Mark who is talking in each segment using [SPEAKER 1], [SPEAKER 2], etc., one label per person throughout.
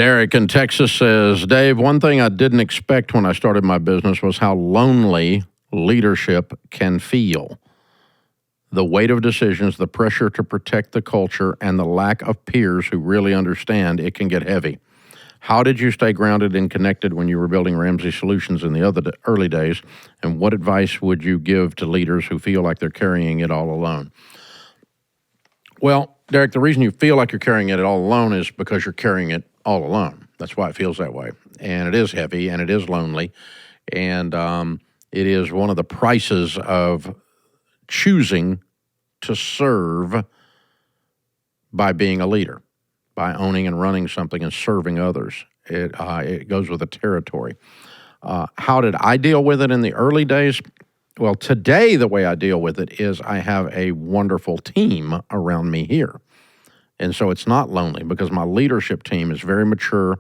[SPEAKER 1] Derek in Texas says, Dave, one thing I didn't expect when I started my business was how lonely leadership can feel. The weight of decisions, the pressure to protect the culture, and the lack of peers who really understand, it can get heavy. How did you stay grounded and connected when you were building Ramsey Solutions in the early days? And what advice would you give to leaders who feel like they're carrying it all alone? Well, Derek, the reason you feel like you're carrying it all alone is because you're carrying it all alone. That's why it feels that way. And it is heavy and it is lonely. And it is one of the prices of choosing to serve by being a leader, by owning and running something and serving others. It goes with the territory. How did I deal with it in the early days? Well, today the way I deal with it is I have a wonderful team around me here. And so it's not lonely because my leadership team is very mature,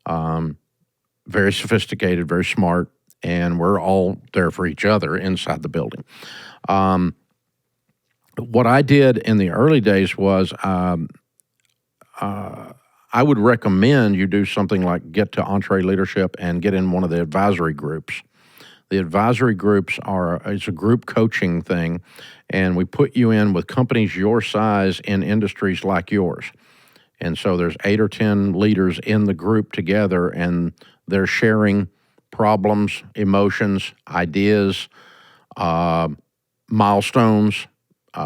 [SPEAKER 1] very sophisticated, very smart, and we're all there for each other inside the building. What I did in the early days was I would recommend you do something like get to EntreLeadership and get in one of the advisory groups. The advisory groups it's a group coaching thing, and we put you in with companies your size in industries like yours. And so there's 8 or 10 leaders in the group together, and they're sharing problems, emotions, ideas, milestones,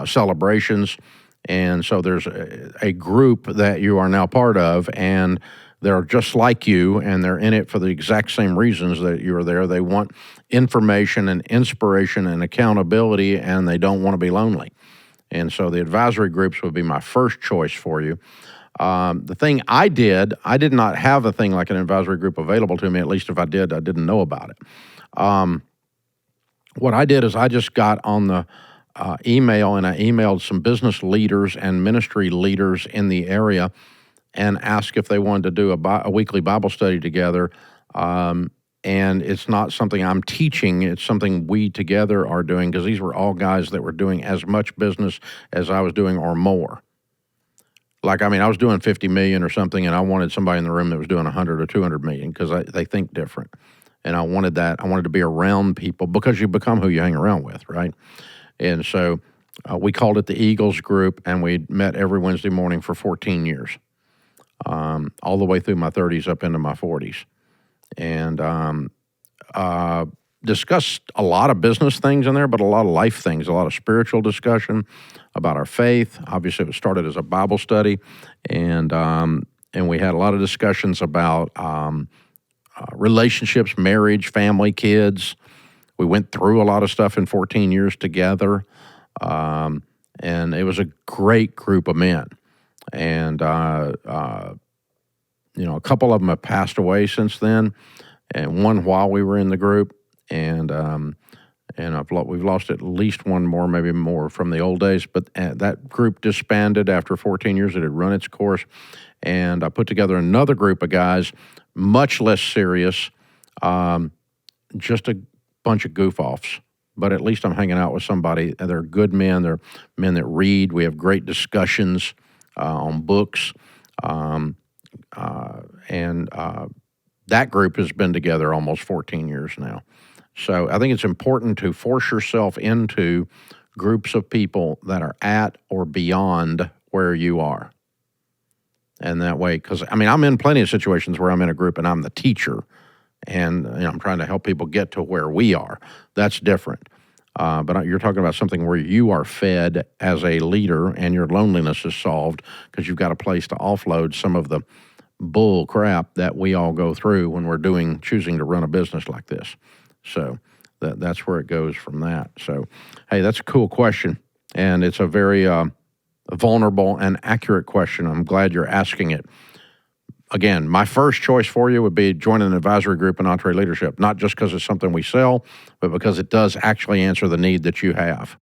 [SPEAKER 1] celebrations. And so there's a group that you are now part of, and they're just like you, and they're in it for the exact same reasons that you are there. They want information and inspiration and accountability, and they don't want to be lonely. And so the advisory groups would be my first choice for you. The thing I did not have a thing like an advisory group available to me. At least if I did, I didn't know about it. What I did is I just got on the email, and I emailed some business leaders and ministry leaders in the area and asked if they wanted to do a weekly Bible study together. And it's not something I'm teaching. It's something we together are doing, because these were all guys that were doing as much business as I was doing or more. Like, I mean, I was doing 50 million or something, and I wanted somebody in the room that was doing 100 or 200 million, because they think different. And I wanted that. I wanted to be around people, because you become who you hang around with, right? And so we called it the Eagles Group, and we met every Wednesday morning for 14 years, all the way through my 30s up into my 40s. And discussed a lot of business things in there, but a lot of life things, a lot of spiritual discussion about our faith. Obviously, it was started as a Bible study, and we had a lot of discussions about relationships, marriage, family, kids. We went through a lot of stuff in 14 years together, and it was a great group of men. And a couple of them have passed away since then, and one while we were in the group, and we've lost at least one more, maybe more, from the old days. But that group disbanded after 14 years. It had run its course, and I put together another group of guys, much less serious, just a bunch of goof-offs. But at least I'm hanging out with somebody. They're good men. They're men that read. We have great discussions on books. That group has been together almost 14 years now. So I think it's important to force yourself into groups of people that are at or beyond where you are. And that way, because, I mean, I'm in plenty of situations where I'm in a group and I'm the teacher, and I'm trying to help people get to where we are. That's different. But you're talking about something where you are fed as a leader and your loneliness is solved because you've got a place to offload some of the bull crap that we all go through when we're choosing to run a business like this. So that's where it goes from that. So, hey, that's a cool question, and it's a very vulnerable and accurate question. I'm glad you're asking it. Again, my first choice for you would be join an advisory group in EntreLeadership, not just because it's something we sell, but because it does actually answer the need that you have.